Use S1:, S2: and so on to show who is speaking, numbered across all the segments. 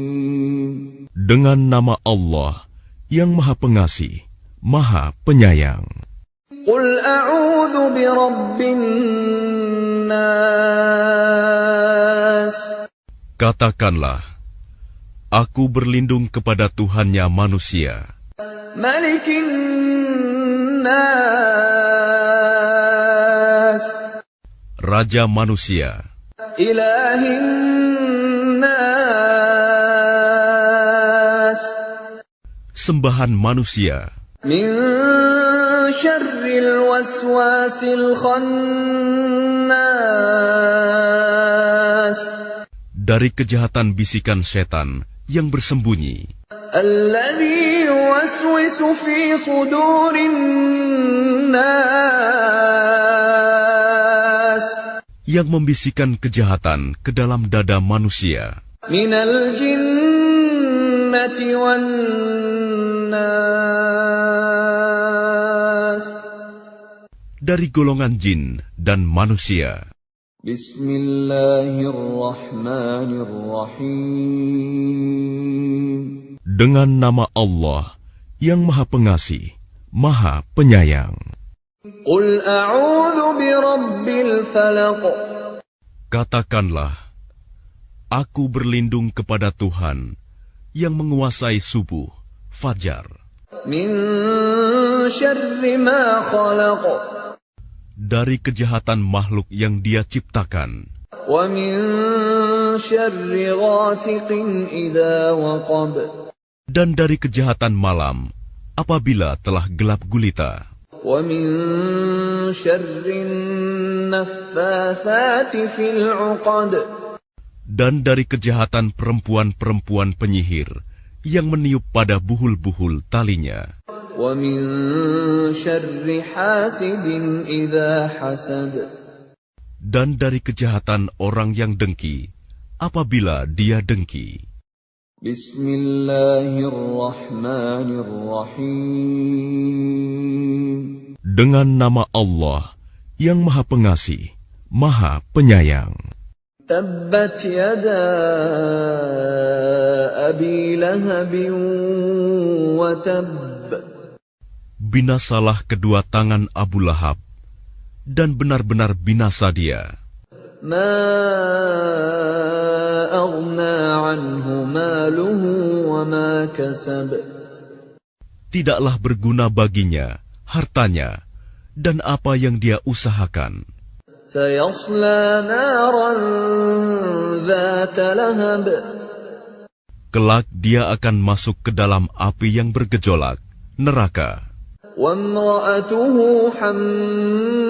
S1: Bismillahirrahmanirrahim.
S2: Dengan nama Allah yang Maha Pengasih, Maha Penyayang.
S1: Qul a'udzu birabbin nas.
S2: Katakanlah, aku berlindung kepada Tuhannya manusia,
S1: Malikin nas,
S2: Raja manusia,
S1: Ilahin nas,
S2: sembahan manusia,
S1: Min syarril waswasil khannas,
S2: dari kejahatan bisikan setan yang bersembunyi,
S1: alladzi yuwaswisu fi sudurin nas,
S2: yang membisikkan kejahatan ke dalam dada manusia,
S1: minal jinnati wan nas.
S2: dari golongan jin dan manusia.
S1: Bismillahirrahmanirrahim.
S2: Dengan nama Allah yang Maha Pengasih, Maha Penyayang.
S1: Qul a'udzu birabbil falaq.
S2: Katakanlah, aku berlindung kepada Tuhan yang menguasai subuh, fajar,
S1: Min syarri ma khalaq.
S2: dari kejahatan makhluk yang Dia ciptakan,
S1: Wa min syarri ghasiqin idza waqab.
S2: dan dari kejahatan malam apabila telah gelap gulita,
S1: Wa min syarri naffatsati fil 'uqad.
S2: dan dari kejahatan perempuan-perempuan penyihir yang meniup pada buhul-buhul talinya,
S1: Wa min syarri hasidin idza hasad.
S2: dan dari kejahatan orang yang dengki apabila dia dengki.
S1: Bismillahirrahmanirrahim.
S2: Dengan nama Allah yang Maha Pengasih, Maha Penyayang.
S1: Tabbat yada abi lahabin wa tabb.
S2: Binasalah kedua tangan Abu Lahab, dan benar-benar binasa dia.
S1: Ma aghna anhu maluhu wa ma kasab.
S2: Tidaklah berguna baginya hartanya dan apa yang dia usahakan.
S1: Sayasla naran dhata lahab.
S2: Kelak dia akan masuk ke dalam api yang bergejolak, neraka.
S1: Wa imra'atuhu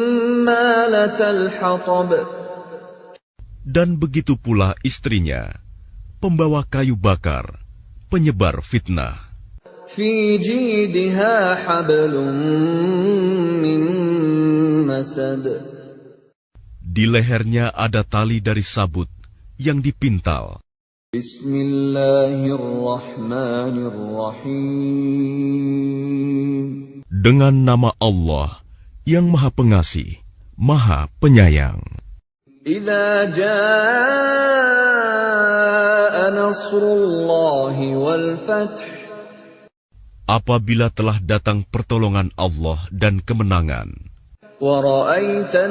S1: hammalatal hatab.
S2: Dan begitu pula istrinya, pembawa kayu bakar, penyebar fitnah.
S1: Fi jidha hablum min masad.
S2: Di lehernya ada tali dari sabut yang dipintal.
S1: Bismillahirrahmanirrahim.
S2: Dengan nama Allah yang Maha Pengasih, Maha Penyayang.
S1: Idza jaa nasrullahi wal fath.
S2: Apabila telah datang pertolongan Allah dan kemenangan,
S1: Wa ra'aitan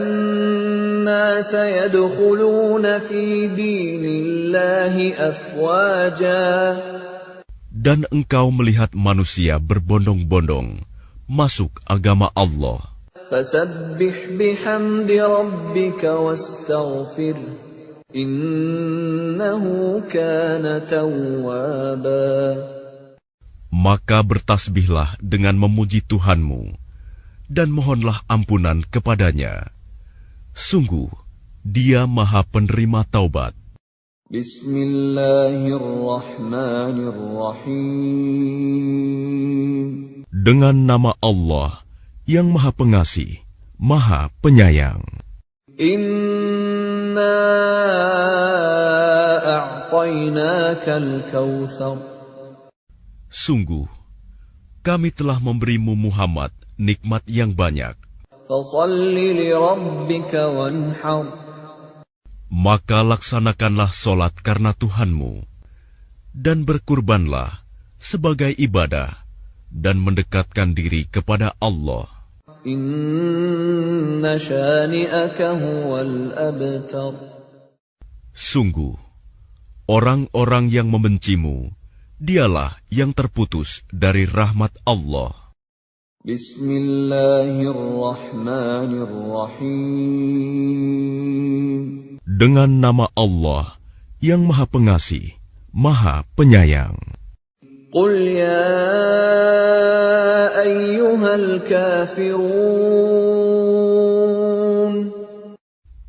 S1: nasa yadkhuluna fi dinillahi afwaja.
S2: dan engkau melihat manusia berbondong-bondong masuk agama Allah,
S1: Fasabbih bihamdi rabbika wastaghfir. Innahu kana tawwaba.
S2: maka bertasbihlah dengan memuji Tuhanmu dan mohonlah ampunan kepadanya. Sungguh, Dia Maha Penerima Taubat.
S1: Bismillahirrahmanirrahim.
S2: Dengan nama Allah yang Maha Pengasih, Maha Penyayang.
S1: Inna a'tainakal kautsar.
S2: Sungguh, kami telah memberimu Muhammad nikmat yang banyak.
S1: Fasalli li rabbika wanhar.
S2: Maka laksanakanlah solat karena Tuhanmu, dan berkurbanlah sebagai ibadah, dan mendekatkan diri kepada Allah.
S1: Inna syani'aka huwal abtar.
S2: Sungguh, orang-orang yang membencimu, dialah yang terputus dari rahmat Allah.
S1: Bismillahirrahmanirrahim.
S2: Dengan nama Allah yang Maha Pengasih, Maha Penyayang.
S1: Qul ya ayyuhal kafirun.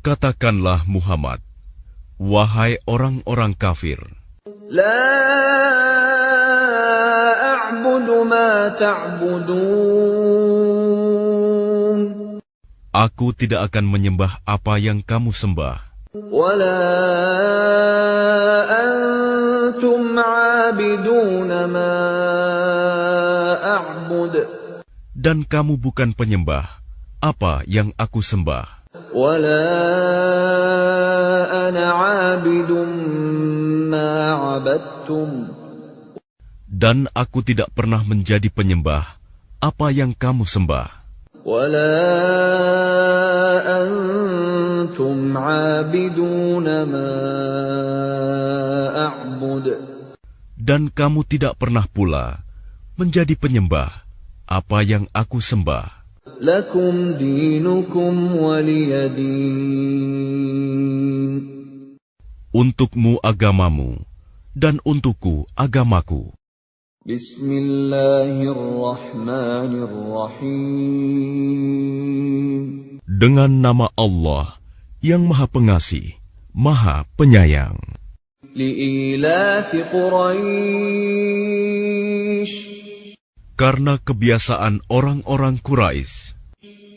S2: Katakanlah Muhammad, wahai orang-orang kafir,
S1: La a'budu ma ta'budun.
S2: Aku tidak akan menyembah apa yang kamu sembah.
S1: Wa la antum 'abiduna ma a'bud.
S2: Dan kamu bukan penyembah apa yang aku sembah.
S1: Wa la ana 'abidun ma 'abadtum.
S2: Dan aku tidak pernah menjadi penyembah apa yang kamu sembah.
S1: وَلَا أَنْتُمْ عَابِدُونَ مَا أَعْبُدُ.
S2: Dan kamu tidak pernah pula menjadi penyembah apa yang aku sembah.
S1: لَكُمْ دِينُكُمْ وَلِيَ دِينِ.
S2: Untukmu agamamu, dan untukku agamaku.
S1: Bismillahirrahmanirrahim.
S2: Dengan nama Allah yang Maha Pengasih, Maha Penyayang.
S1: Li'ilafi Quraisy.
S2: Karena kebiasaan orang-orang Quraisy,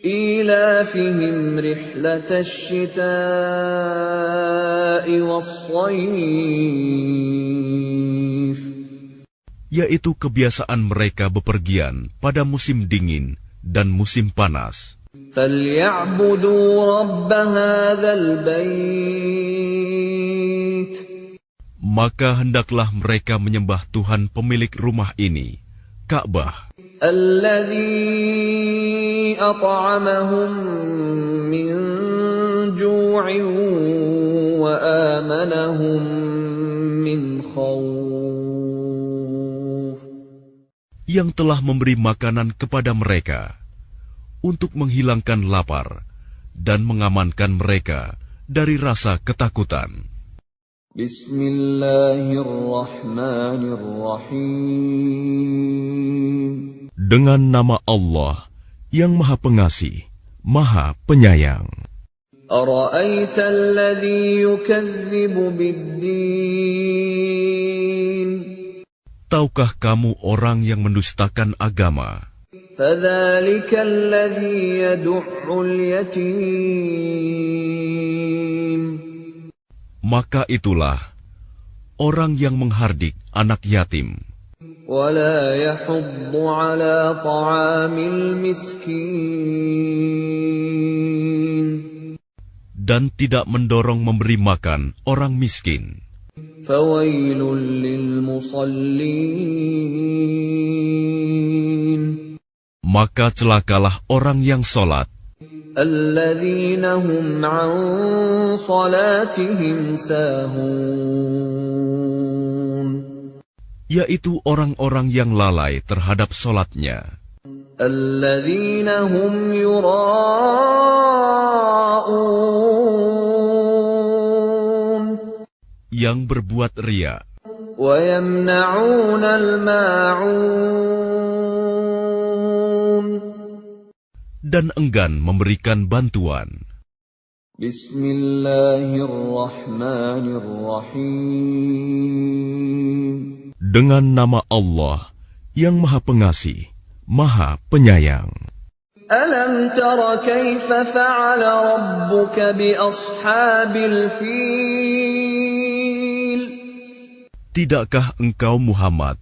S1: إيلافهم رحلة الشتاء والصيف.
S2: yaitu kebiasaan mereka bepergian pada musim dingin dan musim panas.
S1: فليعبدوا رب هذا البيت.
S2: Maka hendaklah mereka menyembah Tuhan pemilik rumah ini, Ka'bah,
S1: الذي أطعمهم من جوع وآمنهم من خوف.
S2: yang telah memberi makanan kepada mereka untuk menghilangkan lapar dan mengamankan mereka dari rasa ketakutan.
S1: Bismillahirrahmanirrahim.
S2: Dengan nama Allah yang Maha Pengasih, Maha Penyayang.
S1: Ara'aita alladhi yukazzibu bid-din.
S2: Tahukah kamu orang yang mendustakan agama?
S1: Fadzalika alladhi yad'ul yatim.
S2: Maka itulah orang yang menghardik anak yatim.
S1: Wala yahuddu ala ta'amil miskin.
S2: Dan tidak mendorong memberi makan orang miskin.
S1: Fawailul lil musallin.
S2: Maka celakalah orang yang sholat,
S1: Alladzina hum an salatihim sahun.
S2: yaitu orang-orang yang lalai terhadap sholatnya.
S1: Alladzina hum yura'un.
S2: Yang berbuat riya,
S1: Wa yamna'un al-ma'un.
S2: dan enggan memberikan bantuan.
S1: Bismillahirrahmanirrahim.
S2: Dengan nama Allah yang Maha Pengasih, Maha Penyayang.
S1: Alam tara kaifa fa'ala rabbuka bi ashabil fil.
S2: Tidakkah engkau Muhammad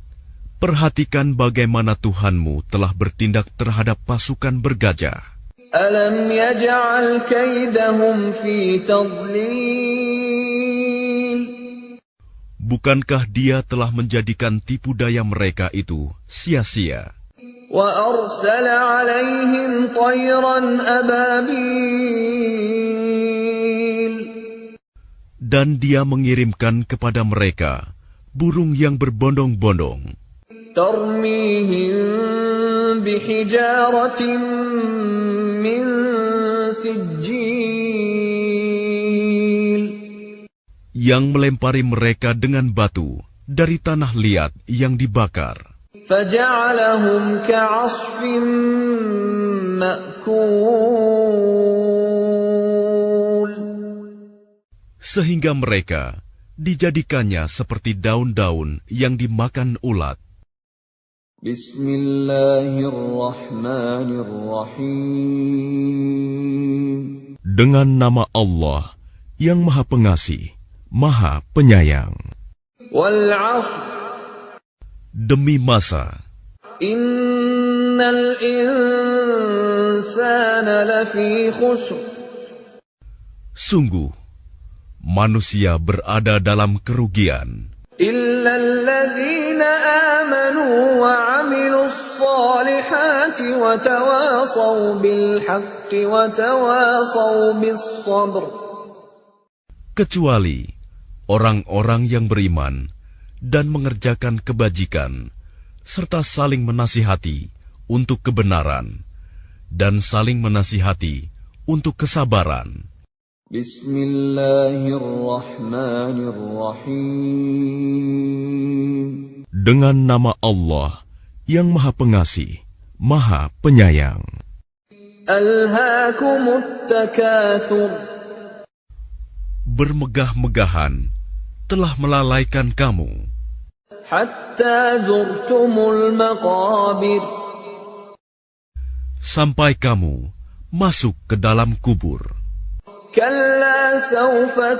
S2: perhatikan bagaimana Tuhanmu telah bertindak terhadap pasukan bergajah?
S1: Alam yaj'al kaidahum fi tadlil.
S2: Bukankah Dia telah menjadikan tipu daya mereka itu sia-sia?
S1: وَأَرْسَلَ عَلَيْهِمْ طَيْرًا أَبَابِيلَ
S2: Dan Dia mengirimkan kepada mereka burung yang berbondong-bondong,
S1: تَرْمِيهِمْ بِحِجَارَةٍ مِّن سِجِّيلٍ
S2: yang melempari mereka dengan batu dari tanah liat yang dibakar,
S1: فَجَعَلَهُمْ كَعَصْفٍ مَّأْكُولٍ
S2: sehingga mereka dijadikannya seperti daun-daun yang dimakan ulat.
S1: Bismillahirrahmanirrahim.
S2: Dengan nama Allah yang Maha Pengasih, Maha Penyayang.
S1: Wal 'ashr.
S2: Demi masa,
S1: Innal insana lafi khusr.
S2: Sungguh, manusia berada dalam kerugian,
S1: Illa alladhina amanu wa 'amilus salihati wa tawasaw bil haqqi wa tawasaw bis sabr.
S2: kecuali orang-orang yang beriman dan mengerjakan kebajikan, serta saling menasihati untuk kebenaran, dan saling menasihati untuk kesabaran.
S1: Bismillahirrahmanirrahim.
S2: Dengan nama Allah yang Maha Pengasih, Maha Penyayang.
S1: Alhaakumut takatsur.
S2: Bermegah-megahan telah melalaikan kamu,
S1: Hatta zurtumul maqabir.
S2: sampai kamu masuk ke dalam kubur.
S1: Kalla sawfa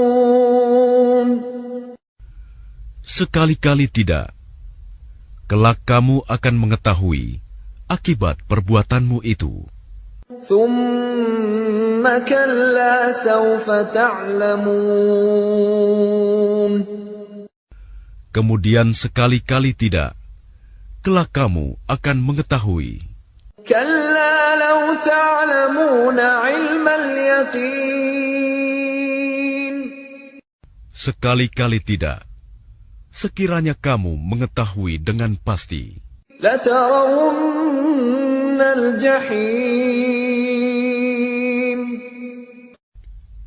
S1: ta'lamun.
S2: Sekali-kali tidak. Kelak kamu akan mengetahui akibat perbuatanmu itu.
S1: Thumma kalla sawfa ta'lamun.
S2: Kemudian sekali-kali tidak. Kelak kamu akan mengetahui.
S1: Kalla law ta'lamuna 'ilmal yaqin.
S2: Sekali-kali tidak. Sekiranya kamu mengetahui dengan pasti,
S1: Latarawunnal jahim.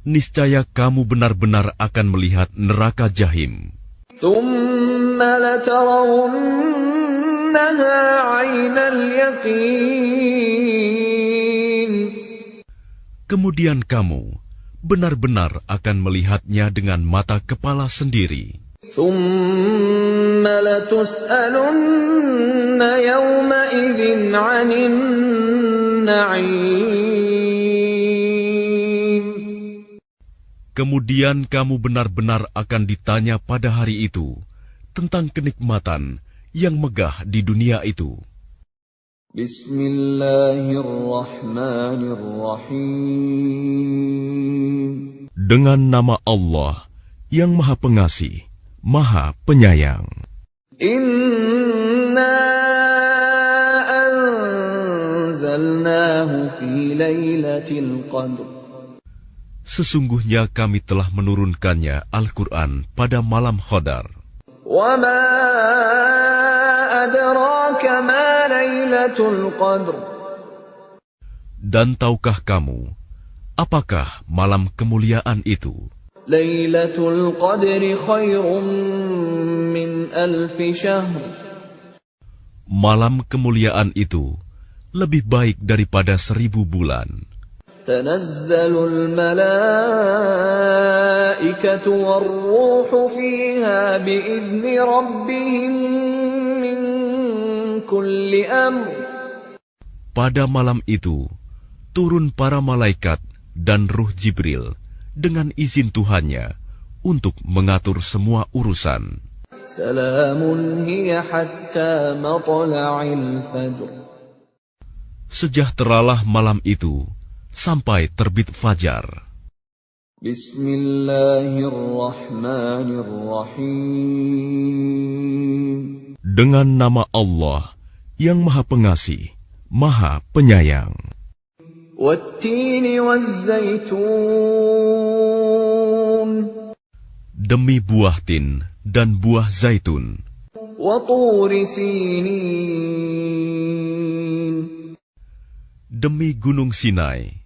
S2: niscaya kamu benar-benar akan melihat neraka jahim.
S1: Thumma latarawunnaha 'ainal yaqin.
S2: Kemudian kamu benar-benar akan melihatnya dengan mata kepala sendiri.
S1: Thumma latus'alunna yawma idzin 'anin na'im.
S2: Kemudian kamu benar-benar akan ditanya pada hari itu tentang kenikmatan yang megah di dunia itu.
S1: Bismillahirrahmanirrahim.
S2: Dengan nama Allah yang Maha Pengasih, Maha Penyayang.
S1: Inna anzalnahu fi lailatul qadr.
S2: Sesungguhnya kami telah menurunkannya Al-Quran pada malam Qadar.
S1: Wa ma adraka ma lailatul qadr.
S2: Dan tahukah kamu, apakah malam kemuliaan itu?
S1: Lailatul qadri khairum min alfi syahr.
S2: Malam kemuliaan itu lebih baik daripada 1000 bulan.
S1: Tanazzalul malaikatu war-ruhu fiha bi'izni rabbihim min kulli amr.
S2: Pada malam itu, turun para malaikat dan ruh Jibril dengan izin Tuhannya untuk mengatur semua urusan.
S1: Salamun hiya hatta matla'il fajr.
S2: Sejahteralah malam itu sampai terbit fajar.
S1: Bismillahirrahmanirrahim.
S2: Dengan nama Allah yang Maha Pengasih, Maha Penyayang.
S1: Wattini wazzaitun.
S2: Demi buah tin dan buah zaitun.
S1: Wa turi sinin.
S2: Demi gunung Sinai.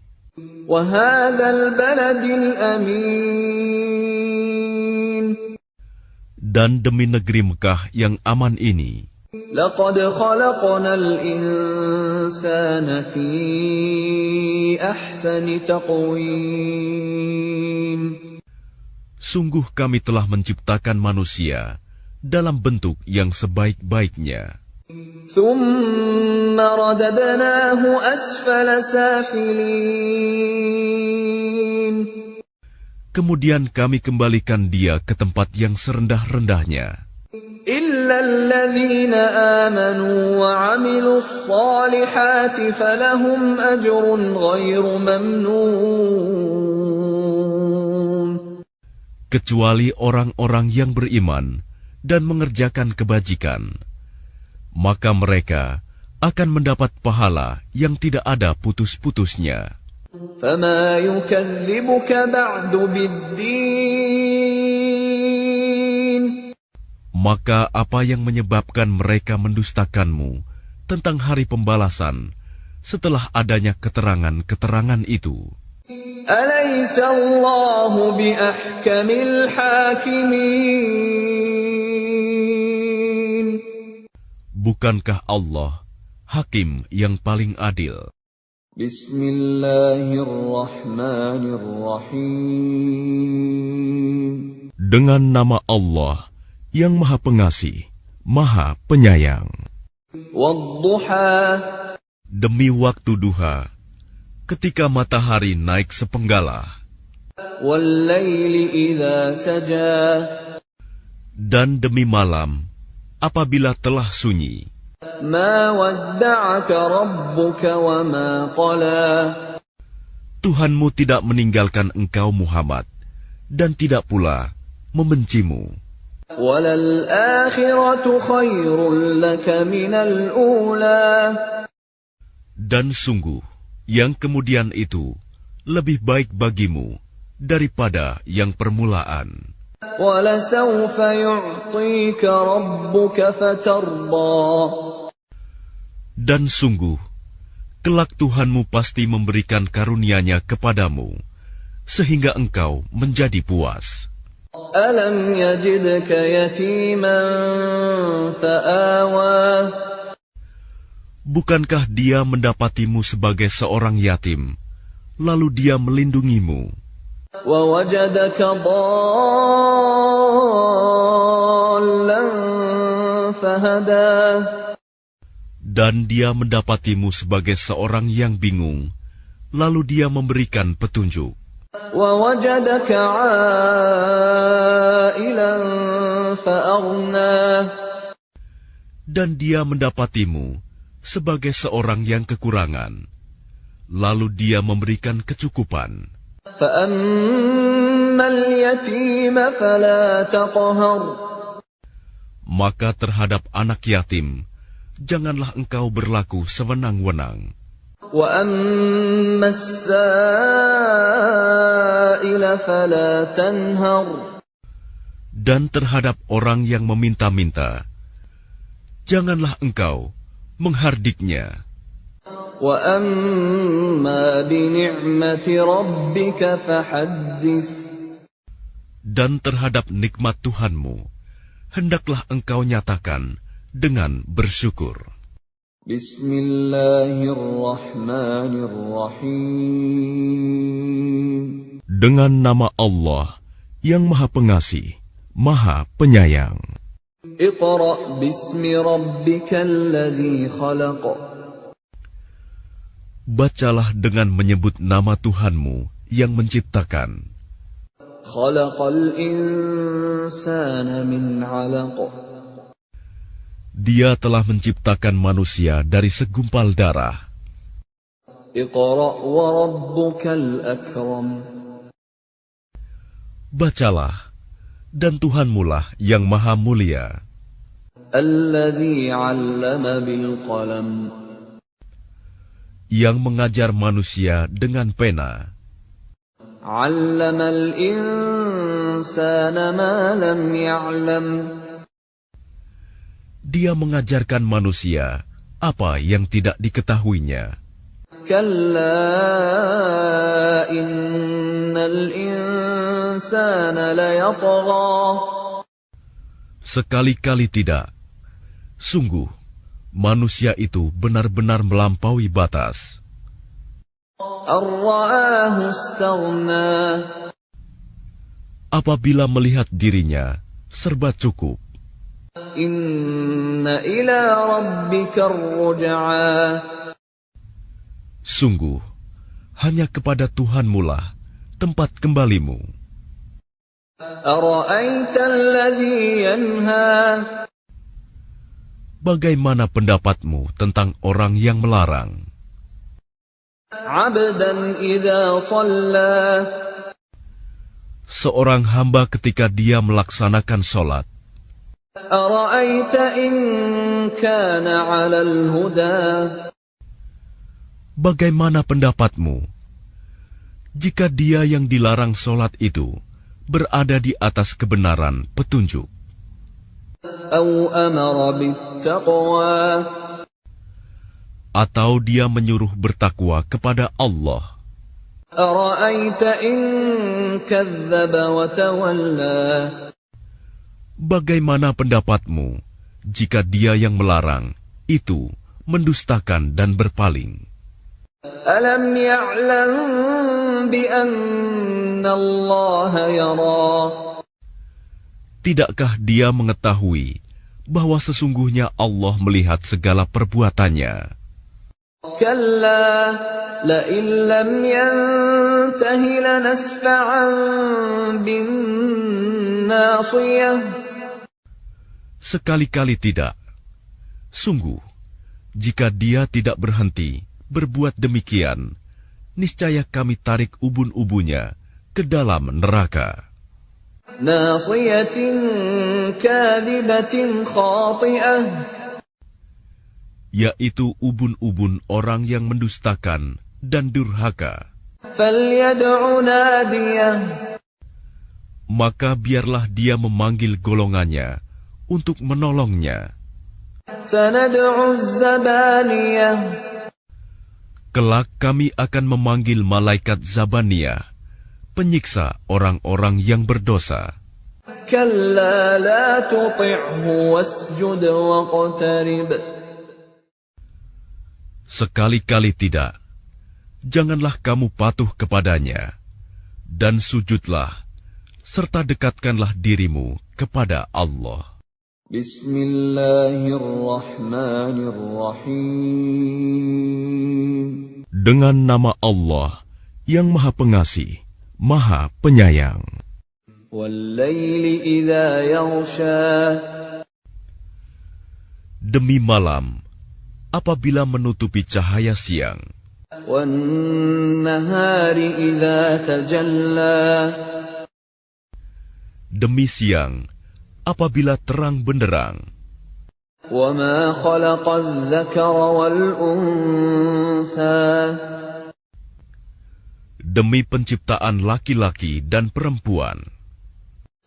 S1: Wa hadzal baladil amin.
S2: Dan demi negeri Mekah yang aman ini.
S1: Laqad khalaqnal insana fi ahsani taqwim.
S2: Sungguh kami telah menciptakan manusia dalam bentuk yang sebaik-baiknya.
S1: Thumma radadnahu asfala safilin.
S2: Kemudian kami kembalikan dia ke tempat yang serendah-rendahnya.
S1: Illa alladhina amanu wa 'amilus salihati falahum ajrun ghairu mamnun.
S2: Kecuali orang-orang yang beriman dan mengerjakan kebajikan, maka mereka akan mendapat pahala yang tidak ada putus-putusnya.
S1: فَمَا يُكَذِّبُكَ بَعْدُ بِالدِّينِ.
S2: Maka apa yang menyebabkan mereka mendustakanmu tentang hari pembalasan setelah adanya keterangan-keterangan itu?
S1: أَلَيْسَ اللَّهُ بِأَحْكَمِ الْحَاكِمِينَ.
S2: Bukankah Allah Hakim yang paling adil?
S1: Bismillahirrahmanirrahim.
S2: Dengan nama Allah yang Maha Pengasih, Maha Penyayang.
S1: Wadduha.
S2: Demi waktu duha, ketika matahari naik sepenggalah.
S1: Wallaili idza saja.
S2: Dan demi malam, apabila telah sunyi.
S1: Ma wadda'aka rabbuka wa ma qala.
S2: Tuhanmu tidak meninggalkan engkau Muhammad, dan tidak pula membencimu.
S1: Walal akhiratu khairul laka minal ula.
S2: Dan sungguh, yang kemudian itu lebih baik bagimu daripada yang permulaan.
S1: Walasawfa yu'tika rabbuka fatarda.
S2: Dan sungguh, kelak Tuhanmu pasti memberikan karunia-Nya kepadamu, sehingga engkau menjadi puas.
S1: Alam yajidka yatiman fa'awa.
S2: Bukankah Dia mendapatimu sebagai seorang yatim, lalu Dia melindungimu?
S1: Wa wajadaka dhallan fahada.
S2: Dan Dia mendapatimu sebagai seorang yang bingung, lalu Dia memberikan petunjuk.
S1: Wa wajadaka 'ailan fa'aghna.
S2: Dan Dia mendapatimu sebagai seorang yang kekurangan, lalu Dia memberikan kecukupan.
S1: فَأَمَّا الْيَتِيمَ فَلَا تَقْهَرْ.
S2: Maka terhadap anak yatim, janganlah engkau berlaku sewenang-wenang.
S1: وَأَمَّا السَّائِلَ فَلَا تَنْهَرْ.
S2: Dan terhadap orang yang meminta-minta, janganlah engkau menghardiknya.
S1: وَأَمَّا بِنِعْمَةِ رَبِّكَ فَحَدِّثْ.
S2: Dan terhadap nikmat Tuhanmu, hendaklah engkau nyatakan dengan bersyukur.
S1: Bismillahirrahmanirrahim.
S2: Dengan nama Allah yang Maha Pengasih, Maha Penyayang.
S1: Iqra' bismi rabbikal ladzi khalaq.
S2: Bacalah dengan menyebut nama Tuhanmu yang menciptakan.
S1: Khalaqal insana min 'alaq.
S2: Dia telah menciptakan manusia dari segumpal darah.
S1: Iqra' wa rabbukal akram.
S2: Bacalah, dan Tuhanmulah yang maha mulia,
S1: الذي علم بالقلم
S2: yang mengajar manusia dengan pena,
S1: علم الإنسان ما لم يعلم
S2: Dia mengajarkan manusia apa yang tidak diketahuinya.
S1: كلا إن الإنسان ليطغى
S2: Sekali-kali tidak. Sungguh, manusia itu benar-benar melampaui batas.
S1: أن رآه استغنى
S2: Apabila melihat dirinya serba cukup,
S1: إن إلى ربك الرجعى
S2: sungguh, hanya kepada Tuhanmulah tempat kembalimu.
S1: أرأيت الذي ينهى
S2: Bagaimana pendapatmu tentang orang yang melarang?
S1: عبدا إذا صلى
S2: Seorang hamba ketika dia melaksanakan sholat,
S1: أرأيت إن كان على الهدى
S2: bagaimana pendapatmu jika dia yang dilarang sholat itu berada di atas kebenaran petunjuk,
S1: أو أمر بالتقوى
S2: atau dia menyuruh bertakwa kepada Allah?
S1: أرأيت إن كذب وتولى
S2: Bagaimana pendapatmu jika dia yang melarang itu mendustakan dan berpaling?
S1: ألم يعلم بأن الله يرى
S2: Tidakkah dia mengetahui bahwa sesungguhnya Allah melihat segala perbuatannya?
S1: كلا لئن لم ينته لنسفعا بالناصية
S2: Sekali-kali tidak. Sungguh, jika dia tidak berhenti berbuat demikian, niscaya kami tarik ubun-ubunnya ke dalam neraka.
S1: ناصية كاذبة خاطئة
S2: Yaitu ubun-ubun orang yang mendustakan dan durhaka.
S1: فليدع ناديه
S2: Maka biarlah dia memanggil golongannya untuk menolongnya.
S1: سندع الزبانية
S2: Kelak kami akan memanggil malaikat Zabaniyah, penyiksa orang-orang yang berdosa.
S1: كلا لا تطعه واسجد واقترب
S2: Sekali-kali tidak. Janganlah kamu patuh kepadanya, dan sujudlah, serta dekatkanlah dirimu kepada Allah.
S1: بسم الله الرحمن الرحيم
S2: Dengan nama Allah yang Maha Pengasih, Maha Penyayang.
S1: والليل إذا يغشى
S2: Demi malam, apabila menutupi cahaya siang,
S1: والنهار إذا تجلى
S2: demi siang, apabila terang benderang,
S1: وما خلق الذكر والأنثى
S2: demi penciptaan laki-laki dan perempuan,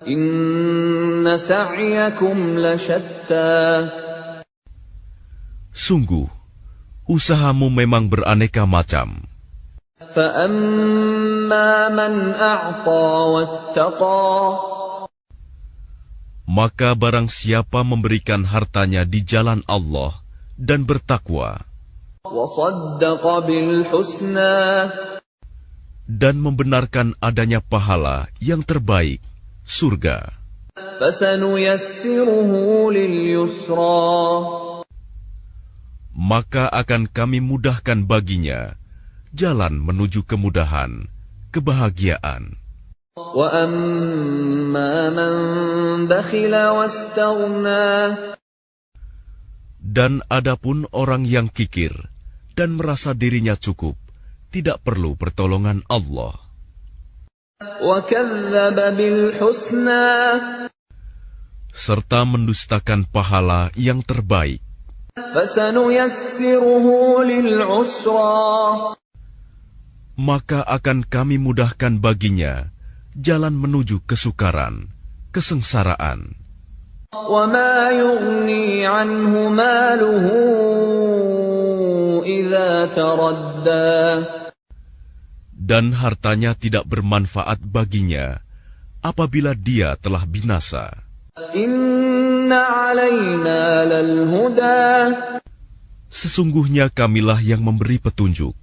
S1: إن سعيكم لشتى
S2: sungguh, usahamu memang beraneka macam.
S1: فأما من أعطى واتقى
S2: Maka barang siapa memberikan hartanya di jalan Allah dan bertakwa,
S1: وصدق بالحسنى
S2: dan membenarkan adanya pahala yang terbaik, surga,
S1: فسنيسره لليسرى
S2: maka akan kami mudahkan baginya jalan menuju kemudahan, kebahagiaan.
S1: وأما من بخل واستغنى
S2: Dan adapun orang yang kikir dan merasa dirinya cukup, tidak perlu pertolongan Allah.
S1: وكذب بالحسنى
S2: serta mendustakan pahala yang terbaik.
S1: فسنيسره للعسرى
S2: Maka akan kami mudahkan baginya jalan menuju kesukaran, kesengsaraan.
S1: وما يغني عنه ماله إذا تردى
S2: Dan hartanya tidak bermanfaat baginya apabila dia telah binasa.
S1: إن علينا للهدى
S2: Sesungguhnya kamilah yang memberi petunjuk,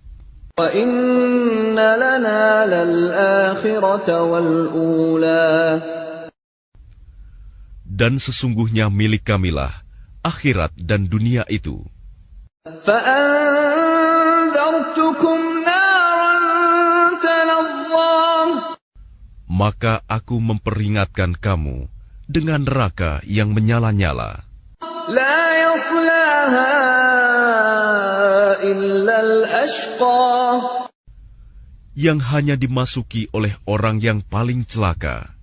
S1: وإن لنا للآخرة والأولى
S2: dan sesungguhnya milik kamilah akhirat dan dunia itu.
S1: فأنذرتكم نارا تلظى
S2: Maka aku memperingatkan kamu dengan neraka yang menyala-nyala.
S1: لا يصلاها إلا الأشقى
S2: Yang hanya dimasuki oleh orang yang paling celaka,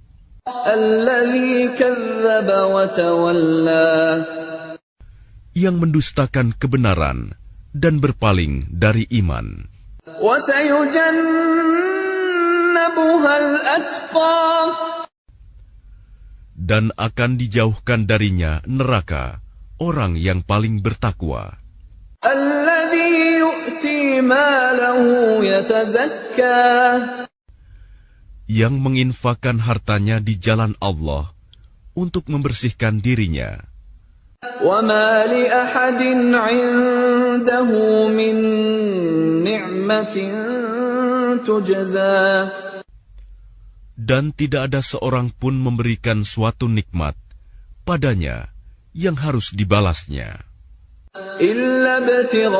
S1: الذي كذب وتولى
S2: yang mendustakan kebenaran dan berpaling dari iman.
S1: وسيجنبها الأتقى
S2: Dan akan dijauhkan darinya neraka orang yang paling bertakwa,
S1: الذي يؤتي ماله يتزكى
S2: yang menginfakkan hartanya di jalan Allah untuk membersihkan dirinya.
S1: وما لأحد عنده من نعمة تجزى
S2: Dan tidak ada seorang pun memberikan suatu nikmat padanya yang harus dibalasnya,
S1: إلا ابتغاء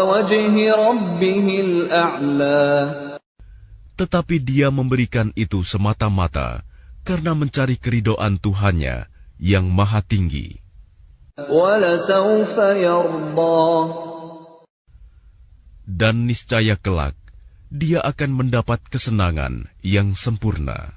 S1: وجه ربه الأعلى
S2: tetapi dia memberikan itu semata-mata karena mencari keridhaan Tuhannya yang maha tinggi.
S1: وَلَسَوْفَ يَرْضَى
S2: Dan niscaya kelak dia akan mendapat kesenangan yang sempurna.